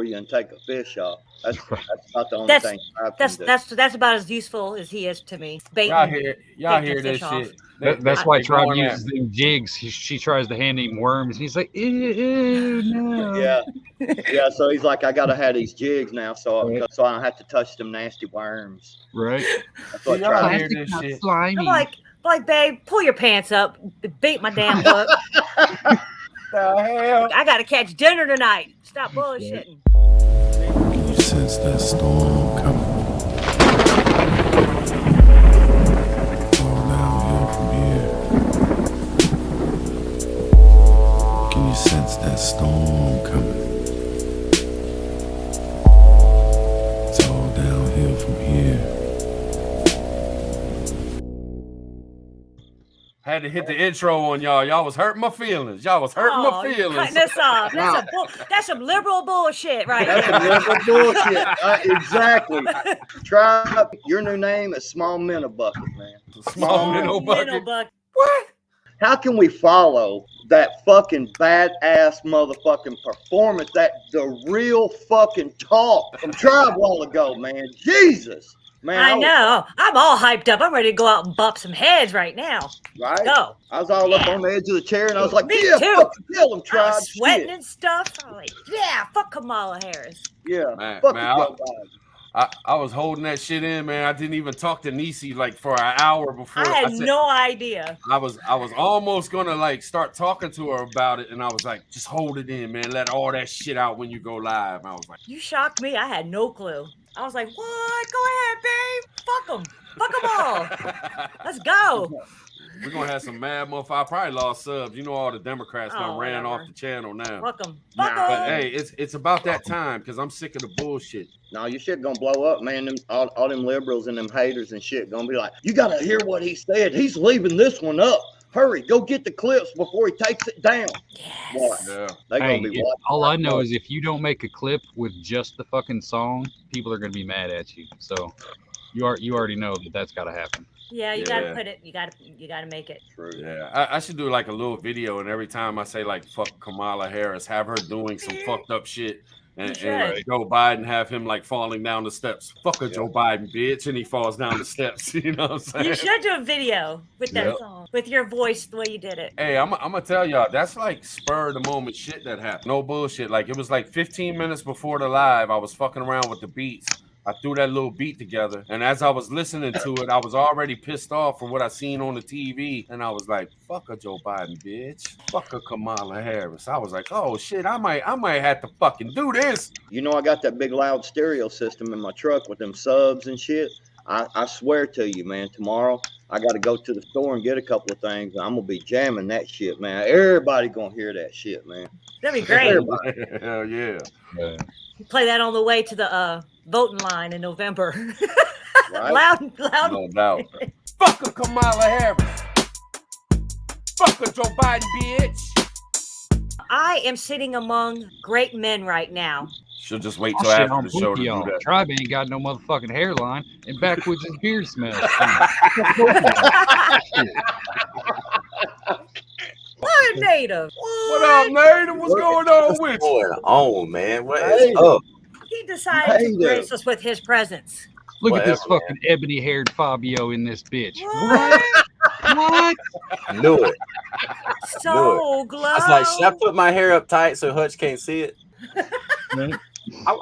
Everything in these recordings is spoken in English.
you and take a fish off. That's about the only That's thing I can do. that's about as useful as he is to me. Y'all Baiting, hear this fish off. shit? That's why they Tribe going at- uses them jigs. She tries to hand him worms, and he's like, ew, no. Yeah. So he's like, I gotta have these jigs now, so I don't have to touch them nasty worms. Right? That's what Y'all Tribe. hear Plastic, this not shit? slimy. I'm like, babe, pull your pants up, beat my damn hook. The hell? I gotta catch dinner tonight. Stop bullshitting. Can you sense that storm coming? All downhill from here. Can you sense that storm coming? It's all downhill from here. Had to hit the intro on y'all. Y'all was hurting my feelings. Y'all was hurting my You're feelings. cutting us off. That's some liberal bullshit right That's there. some liberal bullshit. Exactly. Tribe, your new name is Small Minnow Bucket, man. Small minnow Minnow bucket. bucket. What? How can we follow that fucking badass motherfucking performance, that the real fucking talk from Tribe a while ago, man? Jesus. Man, I know. I'm all hyped up. I'm ready to go out and bump some heads right now. Right? Go. I was all up on the edge of the chair, and I was like, Me yeah, too. fucking kill him, I Tribe. was sweating Shit. and stuff. I'm like, yeah, fuck Kamala Harris. Yeah, Man, fuck man, Joe Biden. I was holding that shit in, man. I didn't even talk to Niecy like for an hour before. I had said- no idea. I was almost gonna like start talking to her about it, and I was like, just hold it in, man. Let all that shit out when you go live. I was like, You shocked me. I had no clue. I was like, what? Go ahead, babe. Fuck them. Fuck them all. Let's go. we're gonna have some mad motherfuckers. I probably lost subs. You know, all the Democrats done Oh, ran whatever. off the channel now. Fuck them. Nah, Fuck them. But hey, it's about that time because I'm sick of the bullshit. No, your shit gonna blow up, man. All them liberals and them haters and shit gonna be like, you gotta hear what he said. He's leaving this one up. Hurry, go get the clips before he takes it down. What? Yeah. They gonna Hey, be watching. all I know is if you don't make a clip with just the fucking song, people are gonna be mad at you. So you already know that's gotta happen. Yeah, you Yeah. gotta put it. You gotta make it. True. Yeah, I should do like a little video, and every time I say like "fuck Kamala Harris," have her doing some fucked up shit, and Joe Biden have him like falling down the steps. Fuck a Joe Biden, bitch, and he falls down the steps. You know what I'm saying? You should do a video with that Yep. song, with your voice the way you did it. Hey, I'm gonna tell y'all that's like spur of the moment shit that happened. No bullshit. Like it was like 15 minutes before the live, I was fucking around with the beats. I threw that little beat together, and as I was listening to it, I was already pissed off from what I seen on the TV, and I was like, "Fuck a Joe Biden, bitch. Fuck a Kamala Harris." I was like, "Oh shit, I might have to fucking do this." You know, I got that big loud stereo system in my truck with them subs and shit. I swear to you, man, tomorrow I got to go to the store and get a couple of things. And I'm going to be jamming that shit, man. Everybody going to hear that shit, man. That'd be great. Everybody. Hell yeah. You play that on the way to the voting line in November. Right? loud. No doubt. Fuck a Kamala Harris. Fuck a Joe Biden, bitch. I am sitting among great men right now. She'll just wait Oh, till shit, after I'm the show to with do y'all. that. Tribe ain't got no motherfucking hairline, and backwards his beard smells. What, Native? What up, Native? What's going on with you? going on, man? What is Hey. up? He decided to Native. grace us with his presence. Look at this Whatever, fucking ebony-haired Fabio in this bitch. What? What? Knew it. So glow. I was like, should I put my hair up tight so Hutch can't see it?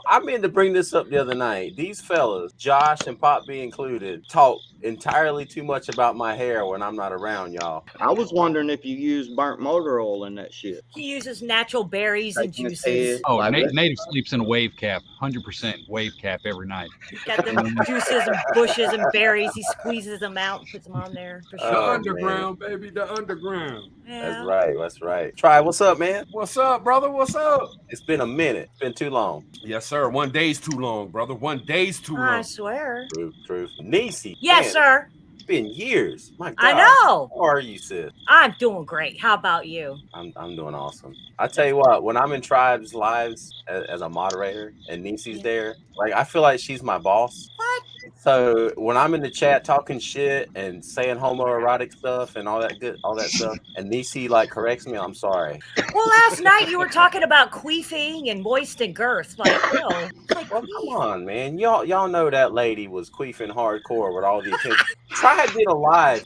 I meant to bring this up the other night. These fellas, Josh and Pop B included, talk entirely too much about my hair when I'm not around, y'all. I was wondering if you used burnt motor oil in that shit. He uses natural berries and Taking his juices. head. Oh, Like that. Native sleeps in a wave cap, 100% wave cap every night. Got them juices and bushes and berries. He squeezes them out and puts them on there for The sure. Oh, underground, baby, the underground. Yeah. That's right. That's right. Try, what's up, man? What's up, brother? What's up? It's been a minute. It's been too long. Yes, sir. 1 day's too long, brother. 1 day's too I long. swear. Truth. Niecy. Yes, man, sir. It's been years. My God. I know. How are you, sis? I'm doing great. How about you? I'm doing awesome. I tell you what, when I'm in Tribe's lives as a moderator and Niecy's there, like I feel like she's my boss. What? So when I'm in the chat talking shit and saying homoerotic stuff and all that stuff, and Nisi like corrects me, I'm sorry. Well, last night you were talking about queefing and moist and girth. Like, no. Like, Well, come on, man. Y'all know that lady was queefing hardcore with all the attention. Try did a live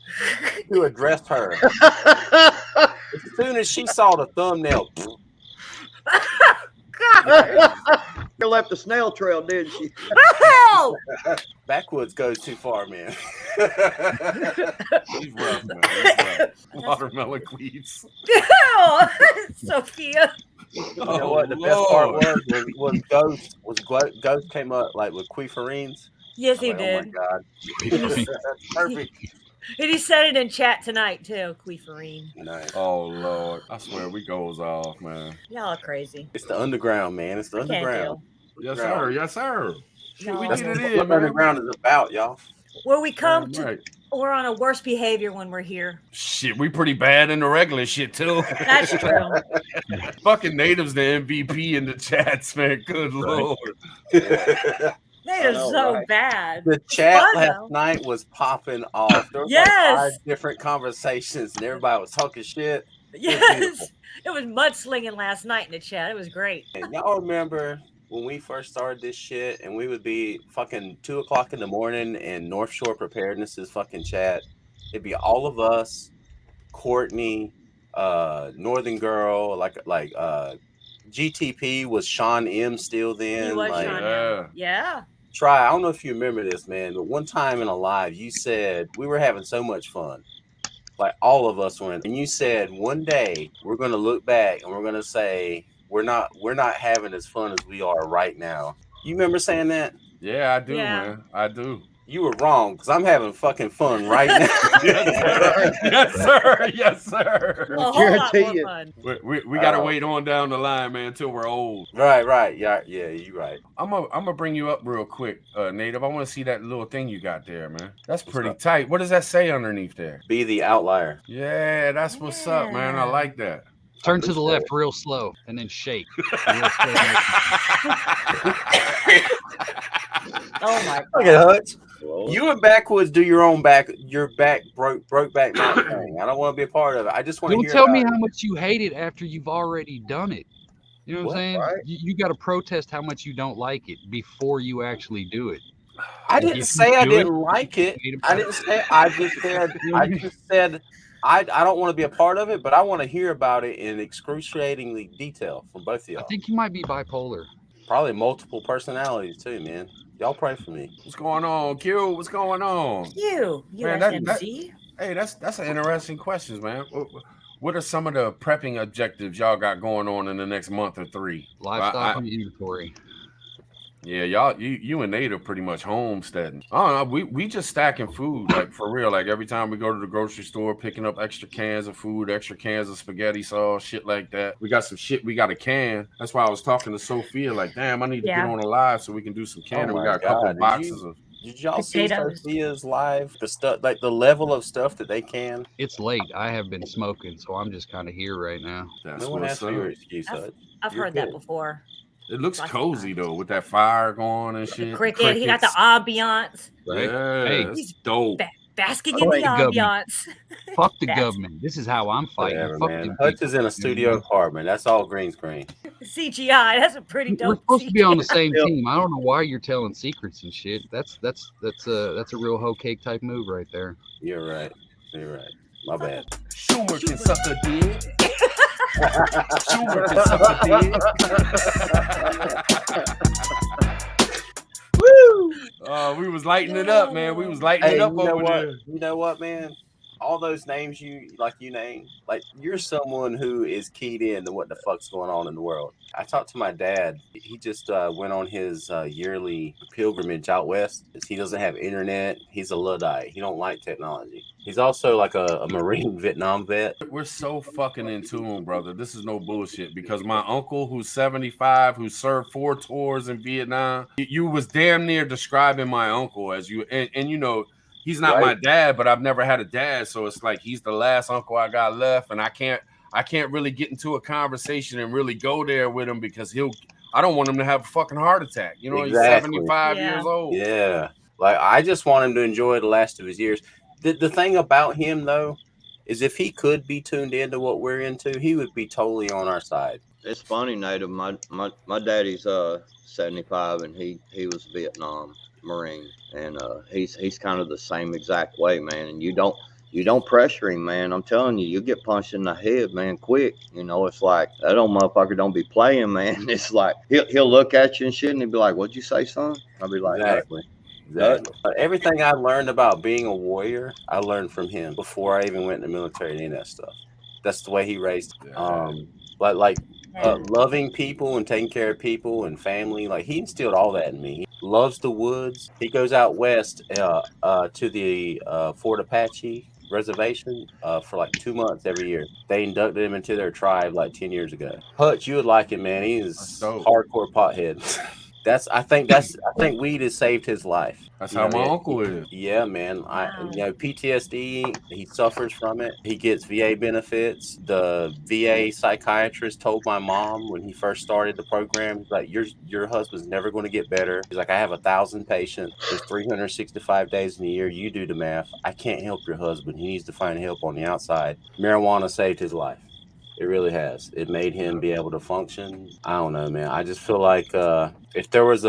to address her. As soon as she saw the thumbnail, God. She left a snail trail, didn't she? Hell! Backwoods goes too far, man. He's rough, man. He's rough. Watermelon queefs. Hell! Sophia. You know what? The best part was Ghost came up like with queeferines. Yes, he Like, did. oh my god, that's perfect. And he said it in chat tonight too. Queeferine. Nice. Oh Lord, I swear we goes off, man. Y'all are crazy. It's the underground, man. It's the I can't underground. Yes, sir. Yes, sir. No. We That's get what it in, man. underground is about, y'all. Where we come Damn to, right. we're on a worse behavior when we're here. Shit, we pretty bad in the regular shit too. That's true. Fucking natives, the MVP in the chats, man. Good Lord. That is know, so right? bad. The chat fun, last though. night was popping off. There was Yes. like 5 different conversations, and everybody was talking shit. Yes. It was mudslinging last night in the chat. It was great. And y'all remember when we first started this shit, and we would be fucking 2 o'clock in the morning, and North Shore Preparedness's fucking chat. It'd be all of us, Courtney, Northern Girl, like GTP was Sean M still then. He was like, Sean yeah. M. Yeah. Try. I don't know if you remember this, man, but one time in a live, you said we were having so much fun. Like all of us went, and you said one day we're gonna look back and we're gonna say we're not having as fun as we are right now. You remember saying that? Yeah, I do, Yeah. man. I do. You were wrong, because I'm having fucking fun right now. Yes, sir. Yes, sir. A whole lot guarantee more you. fun. We gotta wait on down the line, man, until we're old. Right. Yeah, you're right. I'm gonna bring you up real quick, Native. I want to see that little thing you got there, man. That's pretty tight. What does that say underneath there? Be the outlier. Yeah, that's what's up, man. I like that. Turn to the left real slow and then shake. Real slow. Oh my Look god. at Hutch. Well, You and Backwoods do your own broke back mountain thing. I don't want to be a part of it. I just want to Don't hear tell me about how it. much you hate it after you've already done it. You know what I'm saying? right? You got to protest how much you don't like it before you actually do it. I If didn't you say I do it, didn't like it. hate I didn't say. I just said I don't want to be a part of it, but I want to hear about it in excruciatingly detail from both of I y'all. think you might be bipolar. Probably multiple personalities too, man. Y'all pray for me. What's going on, Q? What's going on? You Man, USMC. Hey, that's an interesting question, man. What are some of the prepping objectives y'all got going on in the next month or 3? Livestock and inventory. Yeah, y'all, you and Nate are pretty much homesteading. I don't know. We just stacking food, like for real. Like every time we go to the grocery store, picking up extra cans of food, extra cans of spaghetti sauce, shit like that. We got some shit we got to can. That's why I was talking to Sophia. Like, damn, I need to get on a live so we can do some canning. We my got a couple God, of boxes of. Did y'all Potatoes. see Sophia's live? The stuff, like the level of stuff that they can. It's late. I have been smoking, so I'm just kind of here right now. That's No one what's asked for your up. excuse. I've You're heard that good. before. It looks Lots of cozy times. though, with that fire going and shit. Cricket. He got the ambiance. Right? Yeah, Hey, it's dope. Basking Fuck in the the government. ambiance. Fuck the That's- government. This is how I'm fighting. Whatever, Fuck man. them Hutch people. is in a studio apartment. That's all green screen. CGI. That's a pretty We're dope. supposed to be on the CGI. same Yep. team. I don't know why you're telling secrets and shit. That's a real hoe cake type move right there. You're right. My bad. Schumer can suck a dick. Schumer can suck a dick. Woo! We was lighting it up, man. We was lighting it up over there. You know what, man? All those names you name, like you're someone who is keyed in to what the fuck's going on in the world. I talked to my dad. He just went on his yearly pilgrimage out west. He doesn't have internet. He's a Luddite. He don't like technology. He's also like a Marine Vietnam vet. We're so fucking in tune, brother. This is no bullshit because my uncle, who's 75, who served 4 tours in Vietnam, you was damn near describing my uncle as you, and you know, he's not my dad, but I've never had a dad, so it's like he's the last uncle I got left, and I can't really get into a conversation and really go there with him because I don't want him to have a fucking heart attack. You know, Exactly. He's 75 Yeah. years old. Yeah. Like, I just want him to enjoy the last of his years. The thing about him, though, is if he could be tuned into what we're into, he would be totally on our side. It's funny, Native. My daddy's 75, and he was Vietnam Marine, and he's kind of the same exact way, man. And you don't pressure him, man. I'm telling you, you get punched in the head, man, quick. You know, it's like that old motherfucker don't be playing, man. It's like he'll look at you and shit, and he'll be like, "What'd you say, son?" I'll be like, Exactly. Everything I learned about being a warrior, I learned from him before I even went in the military and any of that stuff. That's the way he raised. Like loving people and taking care of people and family. Like, he instilled all that in me. He loves the woods. He goes out west to the Fort Apache reservation for like 2 months every year. They inducted him into their tribe like 10 years ago. Hutch, you would like him, man. He is hardcore pothead. I think weed has saved his life. That's how my uncle is. Yeah, man. PTSD, he suffers from it. He gets VA benefits. The VA psychiatrist told my mom when he first started the program, he's like, your husband's never going to get better. He's like, I have 1,000 patients. There's 365 days in a year. You do the math. I can't help your husband. He needs to find help on the outside. Marijuana saved his life. It really has. It made him be able to function. I don't know, man. I just feel like if there was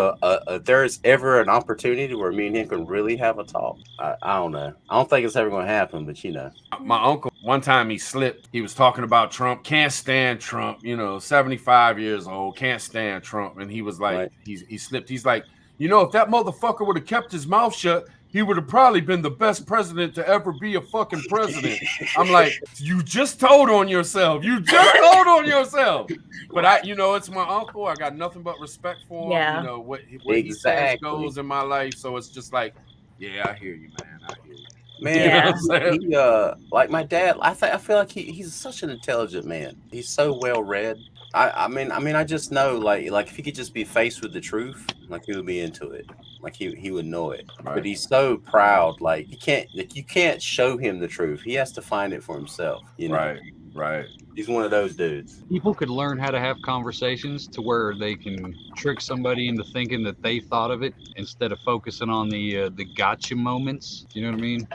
there's ever an opportunity where me and him can really have a talk, I don't know. I don't think it's ever going to happen, but you know. My uncle, one time he slipped. He was talking about Trump. Can't stand Trump. 75 years old. Can't stand Trump. And he was like, Right. he slipped. He's like, if that motherfucker would have kept his mouth shut, he would have probably been the best president to ever be a fucking president. I'm like, you just told on yourself. You just told on yourself. But it's my uncle. I got nothing but respect for him. Yeah. What he says goes in my life. So it's just like, yeah, I hear you, man. I hear you. Man, Yeah. like my dad, I feel like he's such an intelligent man. He's so well read. I mean, I just know, like if he could just be faced with the truth, like, he would be into it. Like, he would know it. Right. But he's so proud. Like, you can't show him the truth. He has to find it for himself. Right. He's one of those dudes. People could learn how to have conversations to where they can trick somebody into thinking that they thought of it instead of focusing on the gotcha moments. You know what I mean?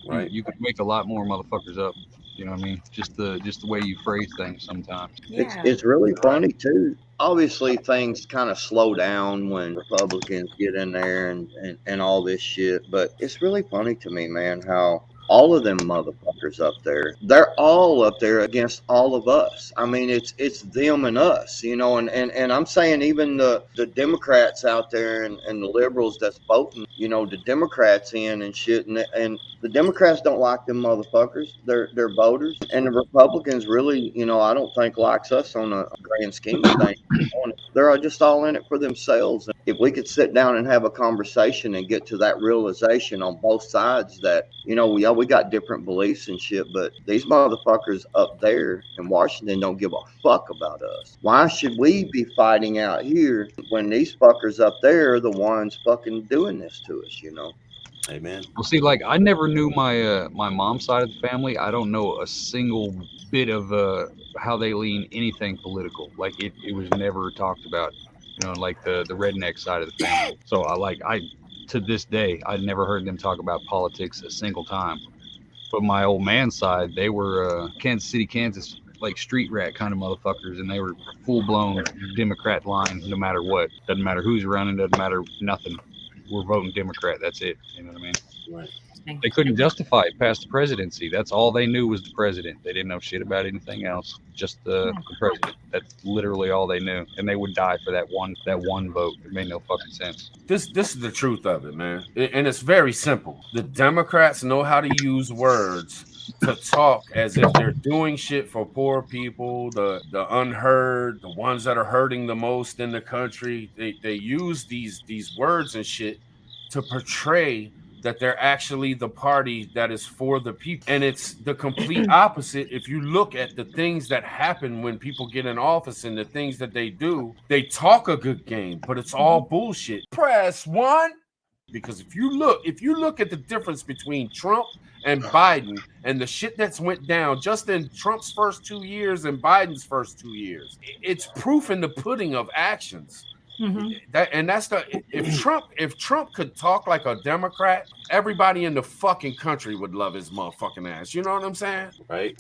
Right. You could wake a lot more motherfuckers up. You know what I mean? Just the way you phrase things sometimes. Yeah. It's really funny too. Obviously, things kind of slow down when Republicans get in there and all this shit. But it's really funny to me, man, how all of them motherfuckers up there, they're all up there against all of us. I mean, it's them and us, and I'm saying even the Democrats out there and the liberals that's voting, the Democrats in and shit, and the Democrats don't like them motherfuckers. They're voters, and the Republicans really, I don't think likes us on a grand scheme of things. They're just all in it for themselves. If we could sit down and have a conversation and get to that realization on both sides that, we got different beliefs and shit, but these motherfuckers up there in Washington don't give a fuck about us. Why should we be fighting out here when these fuckers up there are the ones fucking doing this to us, Amen. Well, see, like, I never knew my my mom's side of the family. I don't know a single bit of how they lean anything political. Like, it was never talked about, like the redneck side of the family. So I to this day, I'd never heard them talk about politics a single time. But my old man's side, they were Kansas City, Kansas, like street rat kind of motherfuckers, and they were full-blown Democrat line no matter what. Doesn't matter who's running, doesn't matter nothing. We're voting Democrat. That's it. You know what I mean? Right. They couldn't justify it past the presidency. That's all they knew was the president. They didn't know shit about anything else. Just the president. That's literally all they knew. And they would die for that one vote. It made no fucking sense. This is the truth of it, man. And it's very simple. The Democrats know how to use words to talk as if they're doing shit for poor people, the unheard, the ones that are hurting the most in the country. They use these words and shit to portray that they're actually the party that is for the people. And it's the complete opposite. If you look at the things that happen when people get in office and the things that they do, they talk a good game, but it's all bullshit. Press one. Because if you look at the difference between Trump and Biden and the shit that's went down just in Trump's first 2 years and Biden's first 2 years, it's proof in the pudding of actions. That's if Trump could talk like a Democrat, everybody in the fucking country would love his motherfucking ass. You know what I'm saying? Right.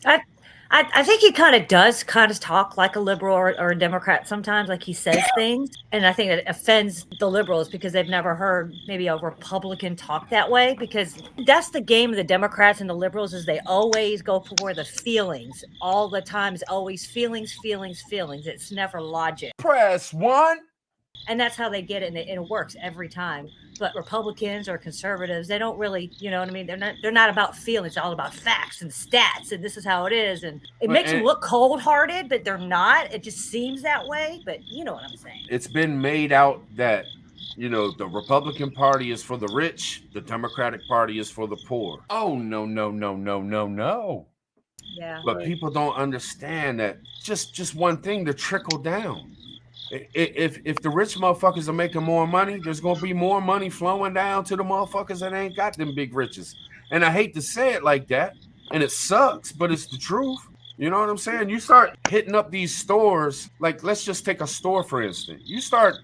I think he kind of talk like a liberal or a Democrat sometimes, like he says things. And I think that offends the liberals because they've never heard maybe a Republican talk that way, because that's the game of the Democrats and the liberals is they always go for the feelings all the time. It's always feelings, feelings, feelings. It's never logic. Press one. And that's how they get it, and it works every time. But Republicans or conservatives, they don't really, you know what I mean? They're not about feelings. It's all about facts and stats, and this is how it is. And it makes them look cold-hearted, but they're not. It just seems that way. But you know what I'm saying? It's been made out that, you know, the Republican Party is for the rich, the Democratic Party is for the poor. Oh, no. Yeah. But people don't understand that just one thing, the trickle down. If the rich motherfuckers are making more money, there's gonna be more money flowing down to the motherfuckers that ain't got them big riches. And I hate to say it like that, and it sucks, but it's the truth. You know what I'm saying? You start hitting up these stores, like let's just take a store for instance. You start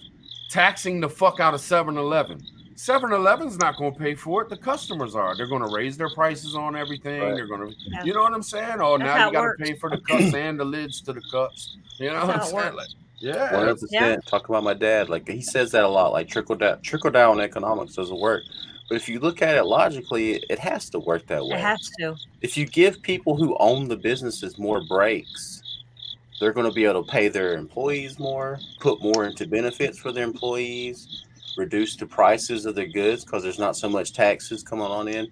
taxing the fuck out of 7-Eleven. 7-Eleven's not going to pay for it. The customers are. They're going to raise their prices on everything. Right. They're going to, you know what I'm saying? Oh, that's now you got to pay for the cups and the lids to the cups. You know what I'm saying? Like, yeah, 100%. Yeah. Talk about my dad. Like he says that a lot. Like trickle down economics doesn't work. But if you look at it logically, it has to work that way. It has to. If you give people who own the businesses more breaks, they're going to be able to pay their employees more, put more into benefits for their employees, reduce the prices of their goods because there's not so much taxes coming on in.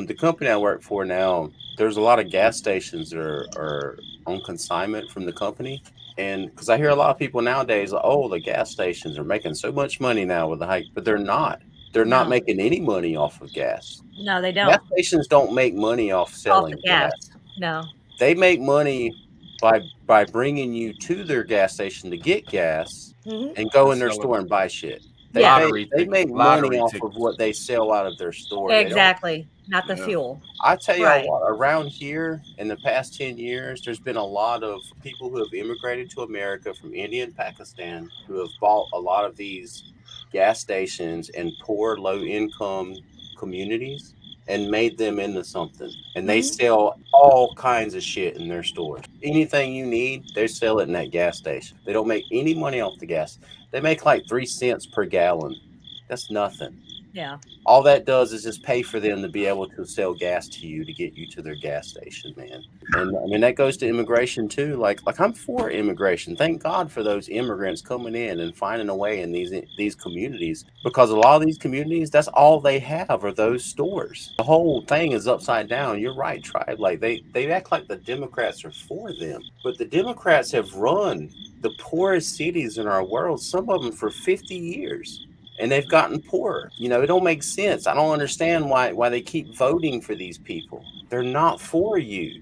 The company I work for now, there's a lot of gas stations that are on consignment from the company. And because I hear a lot of people nowadays, oh, the gas stations are making so much money now with the hike, but they're not. They're not making any money off of gas. No, they don't. Gas stations don't make money off selling gas. No. They make money by bringing you to their gas station to get gas and go in their store and buy shit. They make money off of what they sell out of their store. Exactly. Not the fuel. I tell you what, around here in the past 10 years, there's been a lot of people who have immigrated to America from India and Pakistan who have bought a lot of these gas stations in poor, low-income communities and made them into something. And they sell all kinds of shit in their stores. Anything you need, they sell it in that gas station. They don't make any money off the gas. They make like 3 cents per gallon. That's nothing. Yeah. All that does is just pay for them to be able to sell gas to you to get you to their gas station, man. And I mean, that goes to immigration too. Like I'm for immigration. Thank God for those immigrants coming in and finding a way in these communities, because a lot of these communities, that's all they have are those stores. The whole thing is upside down. You're right, Tribe. Like they act like the Democrats are for them, but the Democrats have run the poorest cities in our world, some of them for 50 years. And they've gotten poorer. You know, it don't make sense. I don't understand why they keep voting for these people. They're not for you.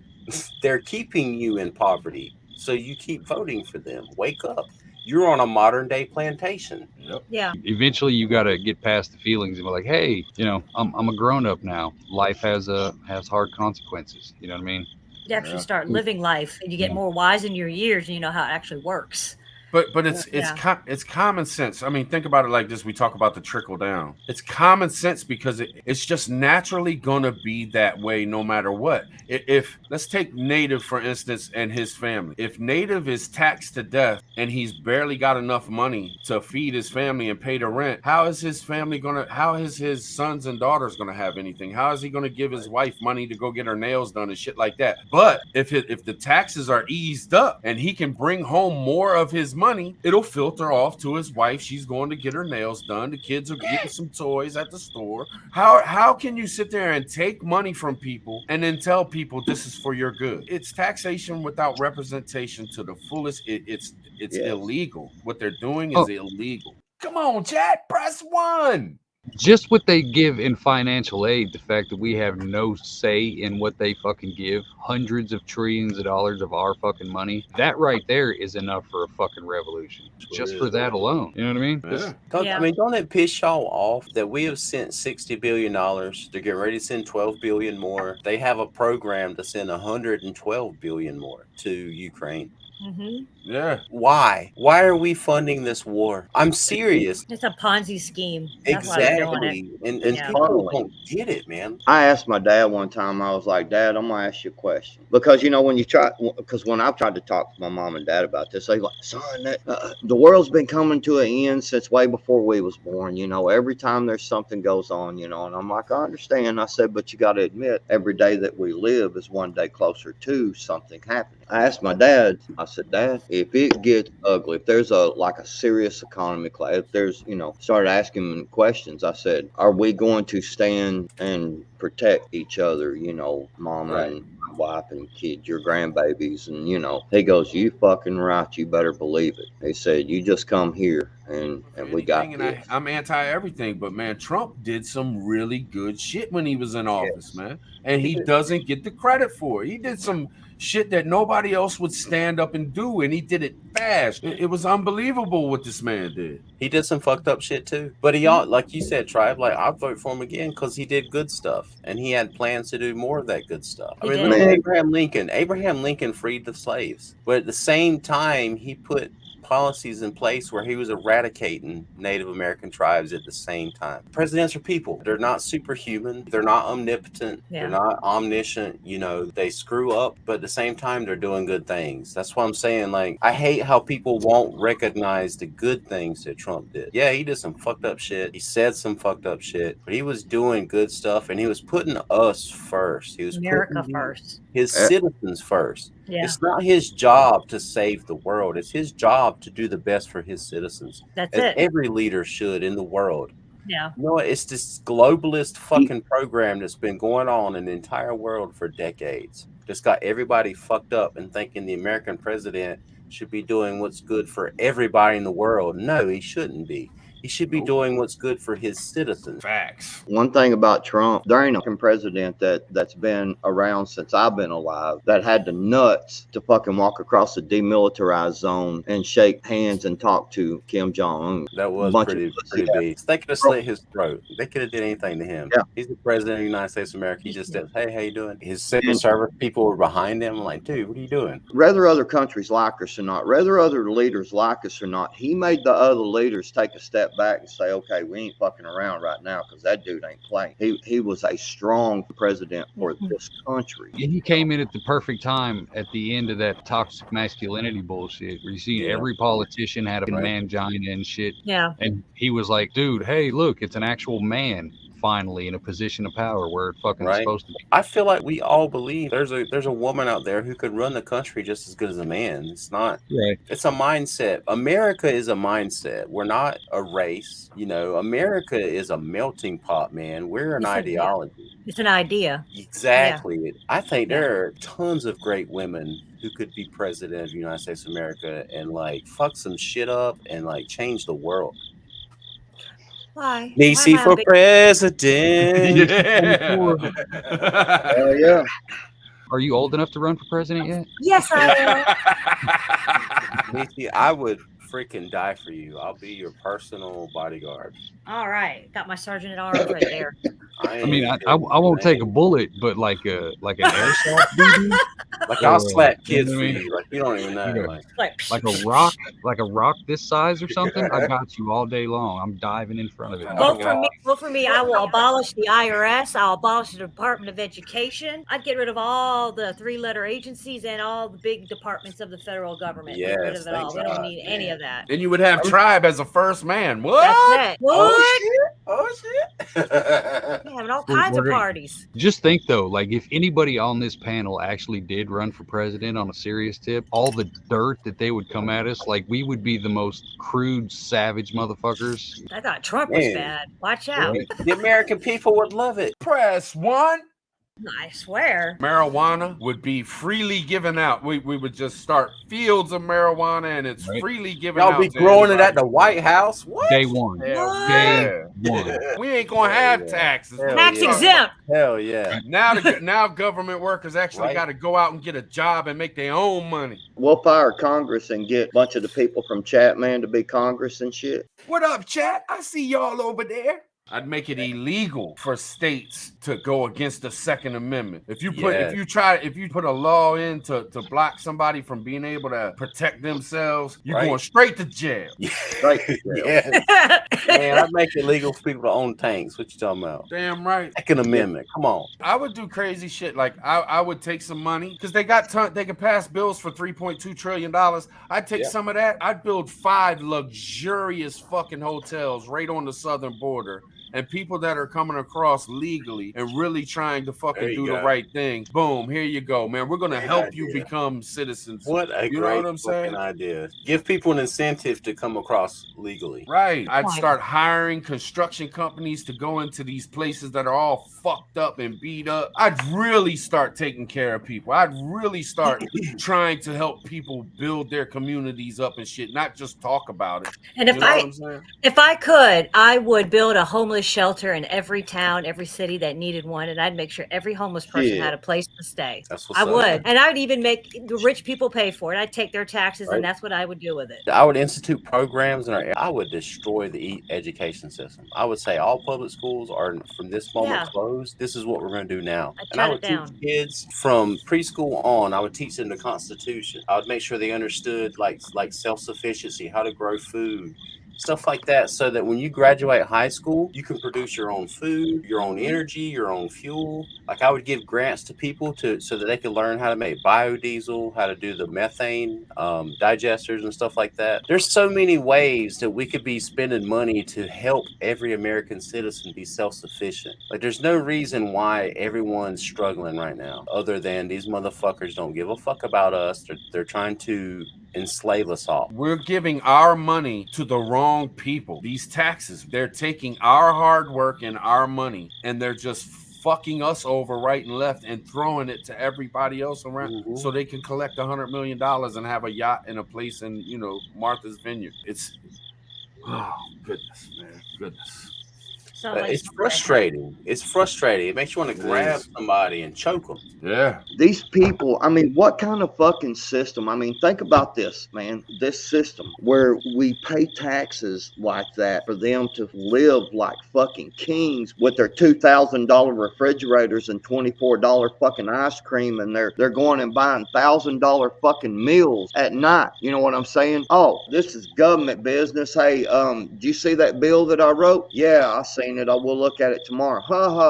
They're keeping you in poverty. So you keep voting for them. Wake up. You're on a modern day plantation. Yep. Yeah. Eventually you got to get past the feelings and be like, hey, you know, I'm a grown up now. Life has hard consequences. You know what I mean? You actually start living life and you get more wise in your years and you know how it actually works. But it's common sense. I mean, think about it like this. We talk about the trickle down. It's common sense because it's just naturally going to be that way no matter what. If let's take Native, for instance, and his family. If Native is taxed to death and he's barely got enough money to feed his family and pay the rent, how is his sons and daughters going to have anything? How is he going to give his wife money to go get her nails done and shit like that? But if the taxes are eased up and he can bring home more of his money, it'll filter off to his wife. She's going to get her nails done. The kids are getting some toys at the store. How can you sit there and take money from people and then tell people this is for your good? It's taxation without representation to the fullest. It's illegal. What they're doing is illegal. Come on, chat, press 1. Just what they give in financial aid, the fact that we have no say in what they fucking give, hundreds of trillions of dollars of our fucking money, that right there is enough for a fucking revolution. Just for that alone. You know what I mean? Yeah. I mean, don't it piss y'all off that we have sent $60 billion? They're getting ready to send $12 billion more. They have a program to send $112 billion more to Ukraine. Mm-hmm. Yeah. Why? Why are we funding this war? I'm serious. It's a Ponzi scheme. That's why they're doing it. Exactly. And Yeah. people don't get it, man. I asked my dad one time, I was like, Dad, I'm going to ask you a question. Because, you know, when I've tried to talk to my mom and dad about this, they're like, son, the world's been coming to an end since way before we was born. You know, every time there's something goes on, you know, and I'm like, I understand. I said, but you got to admit, every day that we live is one day closer to something happening. I asked my dad, I said, Dad, if it gets ugly, if there's a serious economy class, if there's, you know, started asking him questions, I said, are we going to stand and protect each other, you know, mama Right. and my wife and kids, your grandbabies? And, you know, he goes, you fucking right, you better believe it. He said, you just come here and we got Anything, this. I'm anti everything, but man, Trump did some really good shit when he was in office, man, and he doesn't get the credit for it. He did some shit that nobody else would stand up and do, and he did it fast. It was unbelievable what this man did. He did some fucked up shit too. But he all, like you said, Tribe, like I'll vote for him again because he did good stuff and he had plans to do more of that good stuff. I He mean, did. look at Man. Abraham Lincoln. Abraham Lincoln freed the slaves, but at the same time, he put policies in place where he was eradicating Native American tribes at the same time. Presidents are people. They're not superhuman. They're not omnipotent. Yeah. They're not omniscient. You know, they screw up, but at the same time, they're doing good things. That's what I'm saying. Like, I hate how people won't recognize the good things that Trump did. Yeah, he did some fucked up shit. He said some fucked up shit, but he was doing good stuff and he was putting us first. He was America putting first. his citizens first. Yeah. It's not his job to save the world. It's his job to do the best for his citizens. That's As it. every leader should in the world. Yeah. You know what? It's this globalist fucking program that's been going on in the entire world for decades. Just got everybody fucked up and thinking the American president should be doing what's good for everybody in the world. No, he shouldn't be. He should be doing what's good for his citizens. Facts. One thing about Trump, there ain't a president that's been around since I've been alive that had the nuts to fucking walk across the demilitarized zone and shake hands and talk to Kim Jong-un. That was pretty beast. They could have slit his throat. They could have did anything to him. Yeah. He's the president of the United States of America. He just said, hey, how you doing? His civil service people were behind him. I'm like, dude, what are you doing? Whether other countries like us or not, whether other leaders like us or not, he made the other leaders take a step back and say, okay, we ain't fucking around right now because that dude ain't playing. He was a strong president for this country. He came in at the perfect time at the end of that toxic masculinity bullshit where you see every politician had a mangina and shit. Yeah. And he was like, dude, hey, look, it's an actual man finally in a position of power where it fucking is supposed to be. I feel like we all believe there's a woman out there who could run the country just as good as a man. It's not. Right. It's a mindset. America is a mindset. We're not a race. You know, America is a melting pot, man. We're an ideology. It's an idea. Exactly. Yeah. I think there are tons of great women who could be president of the United States of America and like fuck some shit up and like change the world. Why? Niecy for president. Yeah. Hell yeah. Are you old enough to run for president yet? Yes, I am. Niecy, I would freaking die for you. I'll be your personal bodyguard. All right. Got my sergeant at arms right there. I mean, I won't take a bullet, but like an airsoft BB. Like I'll slap kids for you. Like you don't even know. Like a rock this size or something. I got you all day long. I'm diving in front of it. Vote for me. I will abolish the IRS. I'll abolish the Department of Education. I'd get rid of all the 3-letter agencies and all the big departments of the federal government. Yes, get rid of it all. We don't need any of that. Then you would have Tribe as a first man. What? That's it. What? Oh shit. We're having all kinds of parties. Just think though, like if anybody on this panel actually did run for president on a serious tip, all the dirt that they would come at us, like we would be the most crude, savage motherfuckers. I thought Trump was bad. Watch out. The American people would love it. Press 1. I swear. Marijuana would be freely given out. We would just start fields of marijuana and it's freely given out. Y'all be growing it at the White House? What? Day one. Day one. We ain't gonna have taxes. Tax exempt. Hell yeah. Now government workers actually got to go out and get a job and make their own money. We'll fire Congress and get a bunch of the people from Chatman to be Congress and shit. What up, chat? I see y'all over there. I'd make it illegal for states to go against the Second Amendment. If you put a law in to block somebody from being able to protect themselves, you're going straight to jail. Right. Yeah. Man, I'd make it legal for people to own tanks. What you talking about? Damn right. Second Amendment. Come on. I would do crazy shit. Like I would take some money because they can pass bills for $3.2 trillion. I'd take some of that. I'd build 5 luxurious fucking hotels right on the southern border. And people that are coming across legally and really trying to fucking do the right thing, boom, here you go, man. We're gonna help you become citizens. What a great fucking idea. Give people an incentive to come across legally. Right. I'd start hiring construction companies to go into these places that are all fucked up and beat up. I'd really start taking care of people. I'd really start trying to help people build their communities up and shit, not just talk about it. And if I could, I would build a homeless shelter in every town, every city that needed one, and I'd make sure every homeless person had a place to stay. I would. And I would even make the rich people pay for it. I'd take their taxes, and that's what I would do with it. I would institute programs, and I would destroy the education system. I would say all public schools are from this moment closed. This is what we're going to do now. And I would teach kids from preschool on. I would teach them the Constitution. I would make sure they understood like self-sufficiency, how to grow food, stuff like that, so that when you graduate high school, you can produce your own food, your own energy, your own fuel. Like I would give grants to people so that they could learn how to make biodiesel, how to do the methane digesters and stuff like that. There's so many ways that we could be spending money to help every American citizen be self-sufficient. Like there's no reason why everyone's struggling right now, other than these motherfuckers don't give a fuck about us. They're trying to enslave us all. We're giving our money to the wrong people. These taxes, they're taking our hard work and our money, and they're just fucking us over right and left and throwing it to everybody else around so they can collect $100 million and have a yacht and a place in, Martha's Vineyard. It's, oh, goodness, man, goodness. It's frustrating. It's frustrating. It makes you want to grab somebody and choke them. Yeah. These people, I mean, what kind of fucking system? I mean, think about this, man. This system where we pay taxes like that for them to live like fucking kings with their $2,000 refrigerators and $24 fucking ice cream, and they're going and buying $1,000 fucking meals at night. You know what I'm saying? Oh, this is government business. Hey, did you see that bill that I wrote? Yeah, I seen it. I will look at it tomorrow.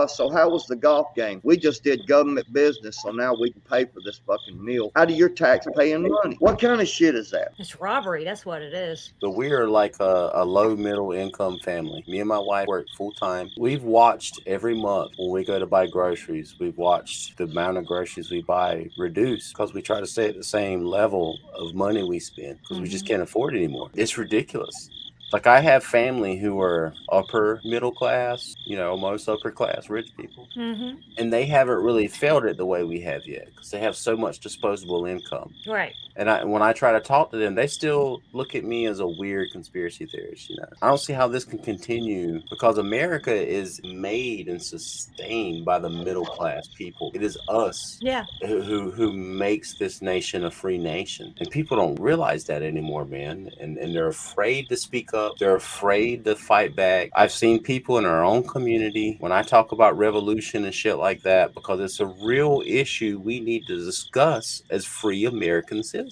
So how was the golf game? We just did government business, so now we can pay for this fucking meal out of your tax paying money. What kind of shit is that? It's robbery. That's what it is. But we are like a low middle income family. Me and my wife work full time. We've watched every month when we go to buy groceries, we've watched the amount of groceries we buy reduce because we try to stay at the same level of money we spend because we just can't afford it anymore. It's ridiculous. Like I have family who are upper middle class, almost upper class rich people. And they haven't really felt it the way we have yet because they have so much disposable income. Right. And when I try to talk to them, they still look at me as a weird conspiracy theorist. I don't see how this can continue because America is made and sustained by the middle class people. It is us who makes this nation a free nation. And people don't realize that anymore, man. And they're afraid to speak up. They're afraid to fight back. I've seen people in our own community, when I talk about revolution and shit like that, because it's a real issue we need to discuss as free American citizens.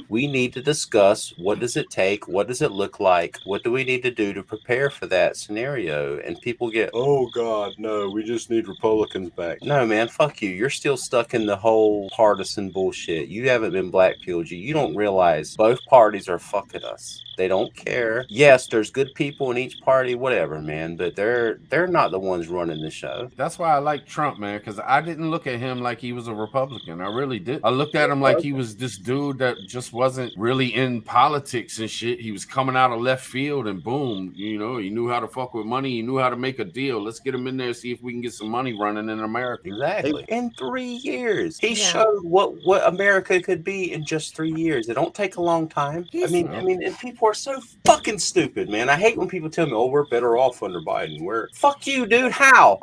We need to discuss what does it take, what does it look like, what do we need to do to prepare for that scenario. And people get, oh God, no, we just need Republicans back. No, man, fuck you. You're still stuck in the whole partisan bullshit. You haven't been black-pilled. You don't realize both parties are fucking us. They don't care. Yes, there's good people in each party, whatever, man, but they're not the ones running the show. That's why I like Trump, man, because I didn't look at him like he was a Republican. I really did. I looked at him like he was this dude that just wasn't really in politics and shit. He was coming out of left field and boom, he knew how to fuck with money. He knew how to make a deal. Let's get him in there, see if we can get some money running in America. Exactly. In 3 years. He showed what America could be in just 3 years. It don't take a long time. I mean, and people are so fucking fucking stupid, man. I hate when people tell me, "Oh, we're better off under Biden." Fuck you, dude. How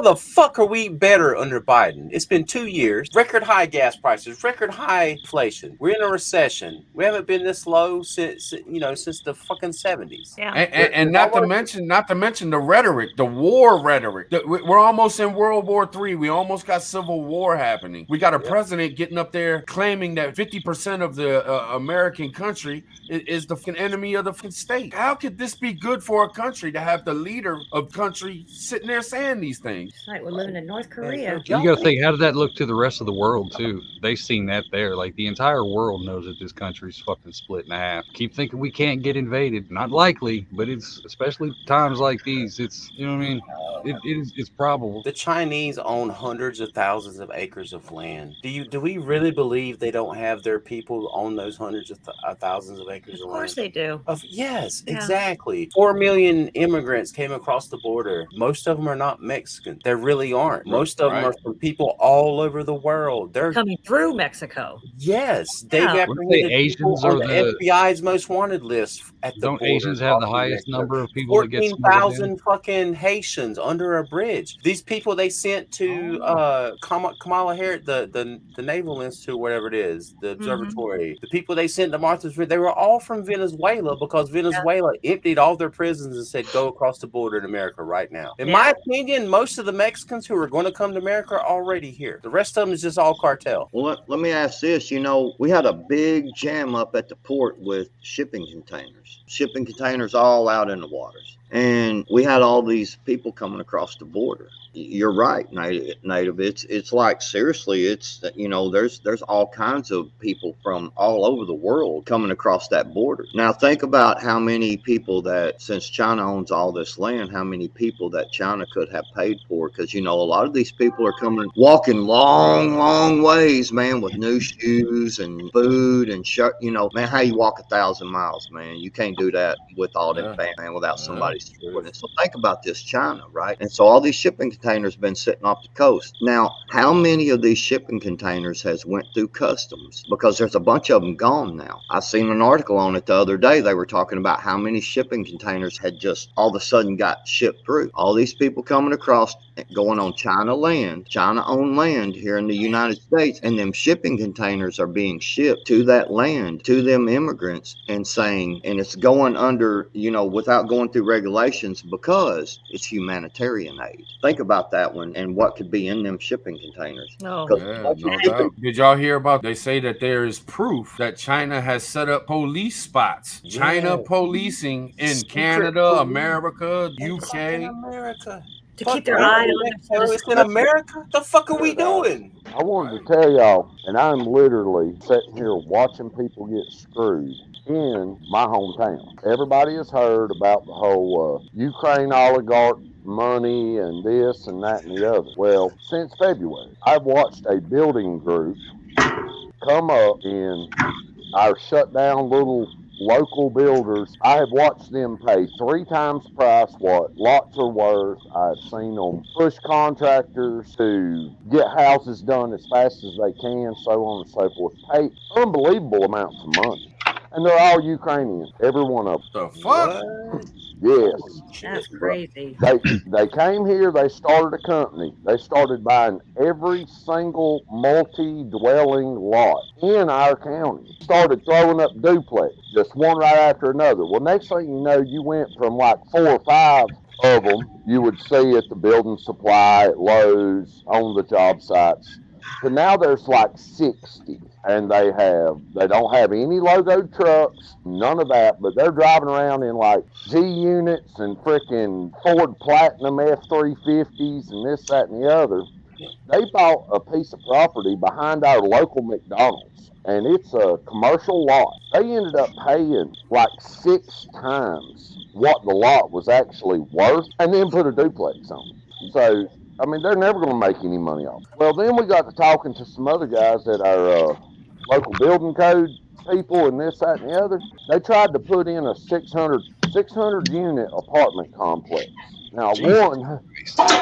the fuck are we better under Biden? It's been 2 years, record high gas prices, record high inflation. We're in a recession. We haven't been this low since the fucking 70s. Yeah. And not to mention the rhetoric, the war rhetoric. We're almost in World War III. We almost got civil war happening. We got a president getting up there claiming that 50% of the American country is the enemy of the state. How could this be good for a country to have the leader of country sitting there saying these things? It's like we're living in North Korea. You got to think, how did that look to the rest of the world too? They've seen that there. Like the entire world knows that this country's fucking split in half. Keep thinking we can't get invaded. Not likely, but it's especially times like these. It's, you know what I mean? It's probable. The Chinese own hundreds of thousands of acres of land. Do we really believe they don't have their people own those hundreds of thousands of acres of land? Of course they do. Yes, exactly. 4 million immigrants came across the border. Most of them are not Mexican. They really aren't. Most of them are from people all over the world. They're coming through Mexico. Yes, they've apprehended Asians on are the FBI's most wanted list at the Don't border. Asians have the highest number of people that get 14,000 fucking Haitians under a bridge. These people they sent to Kamala Harris, the Naval Institute, whatever it is, the observatory. The people they sent to Martha's Vineyard, they were all from Venezuela because Venezuela emptied all their prisons and said, go across the border in America right now. In my opinion, most of the Mexicans who are going to come to America are already here. The rest of them is just all cartel. Well, let me ask this. You know, we had a big jam up at the port with shipping containers all out in the waters. And we had all these people coming across the border. You're right, Native. It's like, seriously, it's, you know, there's all kinds of people from all over the world coming across that border. Now think about how many people that, since China owns all this land, how many people that China could have paid for, because, you know, a lot of these people are walking long ways, man, with new shoes and food and shirt. You know, man, how you walk 1,000 miles, man? You can't do that with all them fans, man, without somebody supporting it. So think about this China, right? And so all these shipping containers been sitting off the coast. Now, how many of these shipping containers has went through customs? Because there's a bunch of them gone now. I seen an article on it the other day. They were talking about how many shipping containers had just all of a sudden got shipped through. All these people coming across, going on China-owned land here in the United States, and them shipping containers are being shipped to that land, to them immigrants, and it's going under, you know, without going through regulations because it's humanitarian aid. Think about that one and what could be in them shipping containers. No doubt. Did y'all hear about, they say that there is proof that China has set up police spots. China policing in Canada, America, UK. To keep their eye on it's in America? The fuck are we doing? I wanted to tell y'all, and I'm literally sitting here watching people get screwed in my hometown. Everybody has heard about the whole Ukraine oligarch money and this and that and the other. Well, since February, I've watched a building group come up in our shut down little local builders. I have watched them pay 3 times price what lots are worth. I've seen them push contractors to get houses done as fast as they can, so on and so forth. Pay unbelievable amounts of money. And they're all Ukrainians, every one of them. The fuck? Yes. That's crazy. They came here, they started a company. They started buying every single multi-dwelling lot in our county. Started throwing up duplex, just one right after another. Well, next thing you know, you went from like 4 or 5 of them you would see at the building supply, at Lowe's, on the job sites. So now there's like 60, and they don't have any logoed trucks, none of that, but they're driving around in like G units and freaking Ford Platinum F-350s and this, that, and the other. They bought a piece of property behind our local McDonald's, and it's a commercial lot. They ended up paying like 6 times what the lot was actually worth, and then put a duplex on it. So, I mean, they're never going to make any money off it. Well, then we got to talking to some other guys that are local building code people and this, that, and the other. They tried to put in a 600 unit apartment complex. Now, one,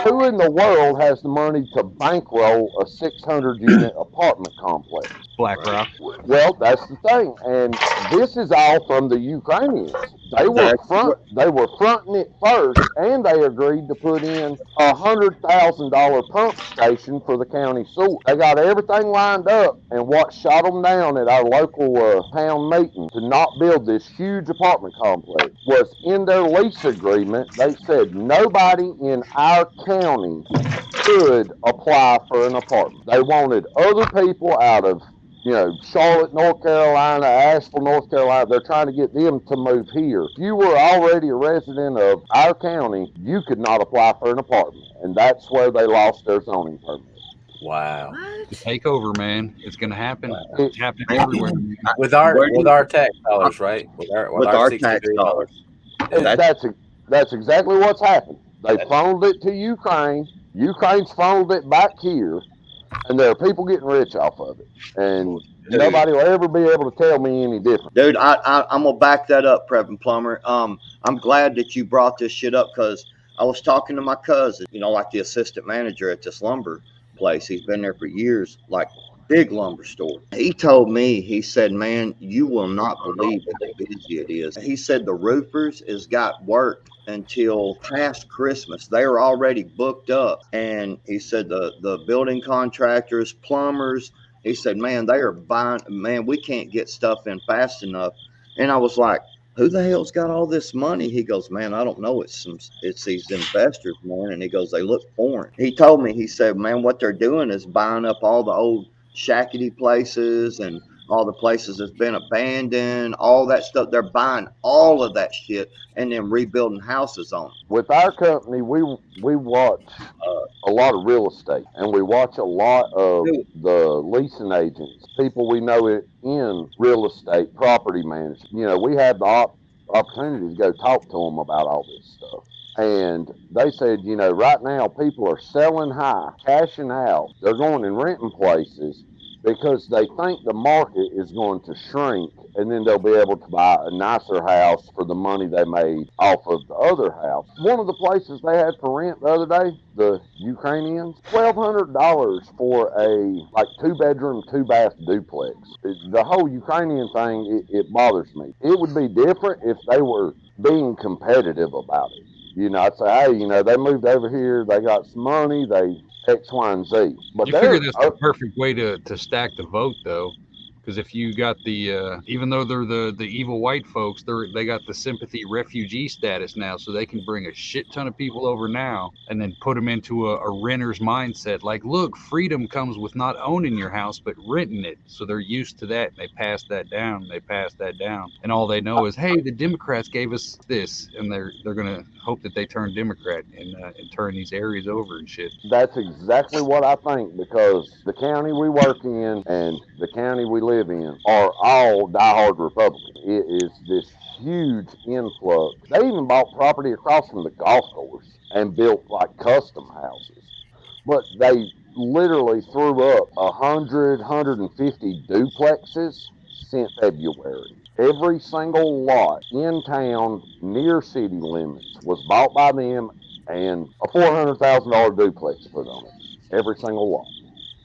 who in the world has the money to bankroll a 600 unit apartment complex? Black Rock. Well, that's the thing, and this is all from the Ukrainians. They were fronting it first, and they agreed to put in $100,000 pump station for the county sewer. They got everything lined up, and what shot them down at our local town meeting to not build this huge apartment complex was in their lease agreement. They said nobody in our county could apply for an apartment. They wanted other people out of Charlotte, North Carolina, Asheville, North Carolina. They're trying to get them to move here. If you were already a resident of our county, you could not apply for an apartment. And that's where they lost their zoning permit. Wow. The takeover, man. It's going to happen. It's happening everywhere. With our tax dollars, right? With our tax dollars. That's exactly what's happened. They funneled it to Ukraine. Ukraine's funneled it back here. And there are people getting rich off of it. And nobody will ever be able to tell me any different. Dude, I'm going to back that up, Previn Plummer. I'm glad that you brought this shit up because I was talking to my cousin, like the assistant manager at this lumber place. He's been there for years, like big lumber store. He told me, he said, man, you will not believe how busy it is. He said the roofers has got work until past Christmas. They were already booked up. And he said the building contractors, plumbers, he said, man, they are buying, man, we can't get stuff in fast enough. And I was like, who the hell's got all this money? He goes, man, I don't know. It's these investors, man. And he goes, they look foreign. He told me, he said, man, what they're doing is buying up all the old shackety places and all the places that's been abandoned, all that stuff. They're buying all of that shit and then rebuilding houses on it. With our company, we watch a lot of real estate, and we watch a lot of the leasing agents, people we know in real estate, property management. We had the opportunity to go talk to them about all this stuff. And they said, right now people are selling high, cashing out. They're going and renting places because they think the market is going to shrink, and then they'll be able to buy a nicer house for the money they made off of the other house. One of the places they had for rent the other day, the Ukrainians, $1,200 for a 2-bedroom, 2-bath duplex. The whole Ukrainian thing, it bothers me. It would be different if they were being competitive about it. I'd say, hey, they moved over here, they got some money, they X, Y, and Z. But you figure that's the perfect way to stack the vote, though. Because if you got the, even though they're the evil white folks, they got the sympathy refugee status now, so they can bring a shit ton of people over now and then put them into a renter's mindset. Like, look, freedom comes with not owning your house, but renting it. So they're used to that. And they pass that down. And all they know is, hey, the Democrats gave us this. And they're going to hope that they turn Democrat and turn these areas over and shit. That's exactly what I think, because the county we work in and the county we live in are all diehard Republicans. It is this huge influx. They even bought property across from the golf course and built custom houses. But they literally threw up 150 duplexes since February. Every single lot in town near city limits was bought by them, and a $400,000 duplex put on it. Every single lot.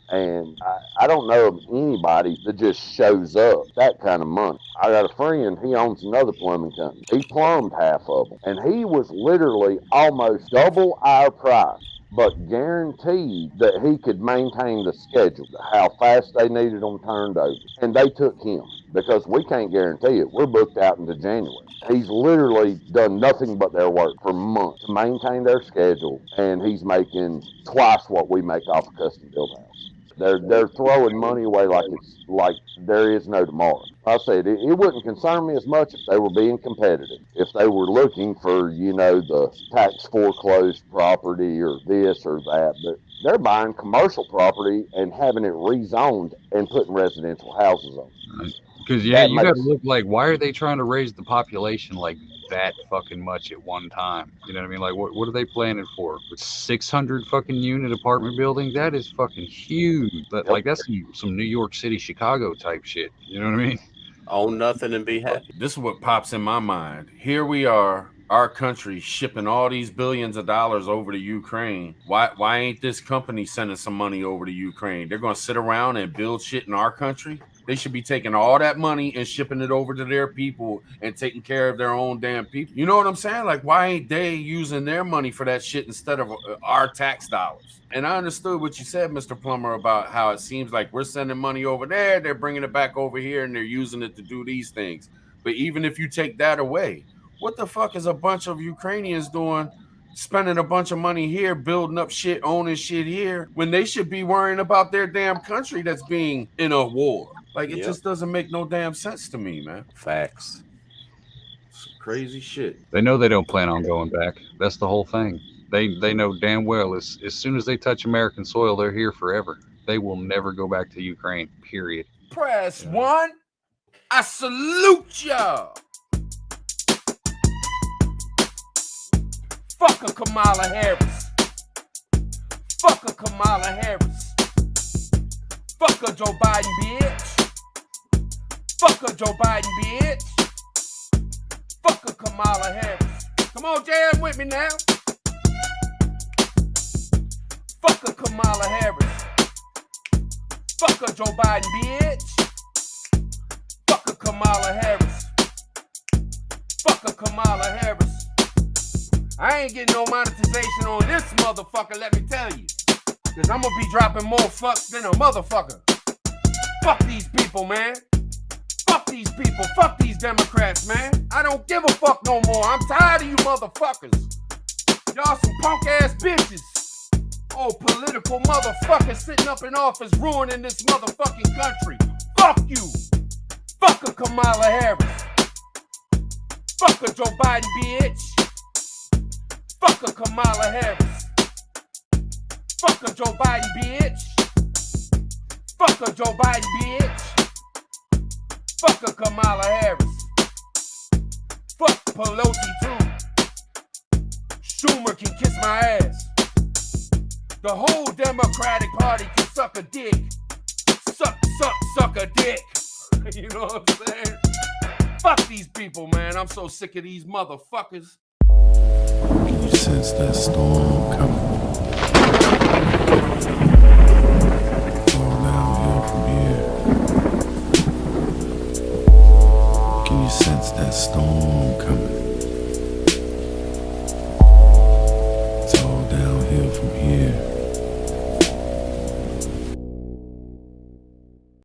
And I don't know of anybody that just shows up that kind of money. I got a friend, he owns another plumbing company. He plumbed half of them. And he was literally almost double our price, but guaranteed that he could maintain the schedule, how fast they needed them turned over. And they took him because we can't guarantee it. We're booked out into January. He's literally done nothing but their work for months to maintain their schedule, and he's making twice what we make off a custom built house. They're throwing money away like it's like there is no tomorrow. I said it wouldn't concern me as much if they were being competitive. If they were looking for, the tax foreclosed property or this or that, but they're buying commercial property and having it rezoned and putting residential houses on it. Because you got to look like, why are they trying to raise the population like that fucking much at one time? You know what I mean? Like, what are they planning for? 600 fucking unit apartment building? That is fucking huge. But that's some New York City, Chicago type shit. You know what I mean? Own nothing and be happy. This is what pops in my mind. Here we are our country shipping all these billions of dollars over to Ukraine. Why ain't this company sending some money over to Ukraine? They're gonna sit around and build shit in our country. They should be taking all that money and shipping it over to their people and taking care of their own damn people. You know what I'm saying? Like, why ain't they using their money for that shit instead of our tax dollars? And I understood what you said, Mr. Plummer, about how it seems like we're sending money over there, they're bringing it back over here, and they're using it to do these things. But even if you take that away, what the fuck is a bunch of Ukrainians doing, spending a bunch of money here, building up shit, owning shit here, when they should be worrying about their damn country that's being in a war? Like, it just doesn't make no damn sense to me, man. Facts. It's crazy shit. They know they don't plan on going back. That's the whole thing. They know damn well as soon as they touch American soil, they're here forever. They will never go back to Ukraine, period. Press one. I salute y'all. Fuck a Kamala Harris. Fuck a Kamala Harris. Fuck a Joe Biden, bitch. Fuck a Joe Biden, bitch. Fuck a Kamala Harris. Come on, jam with me now. Fuck a Kamala Harris. Fuck a Joe Biden, bitch. Fuck a Kamala Harris. Fuck a Kamala Harris. I ain't getting no monetization on this motherfucker, let me tell you. Cause I'm gonna be dropping more fucks than a motherfucker. Fuck these people, man. Fuck these people. Fuck these Democrats, man. I don't give a fuck no more. I'm tired of you motherfuckers. Y'all some punk ass bitches. Oh, political motherfuckers sitting up in office ruining this motherfucking country. Fuck you. Fuck a Kamala Harris. Fuck a Joe Biden, bitch. Fuck a Kamala Harris. Fuck a Joe Biden, bitch. Fuck a Joe Biden, bitch. Fuck a Kamala Harris. Fuck Pelosi, too. Schumer can kiss my ass. The whole Democratic Party can suck a dick. Suck a dick. You know what I'm saying? Fuck these people, man. I'm so sick of these motherfuckers. Can you sense that storm coming? All downhill from here. Can you sense that storm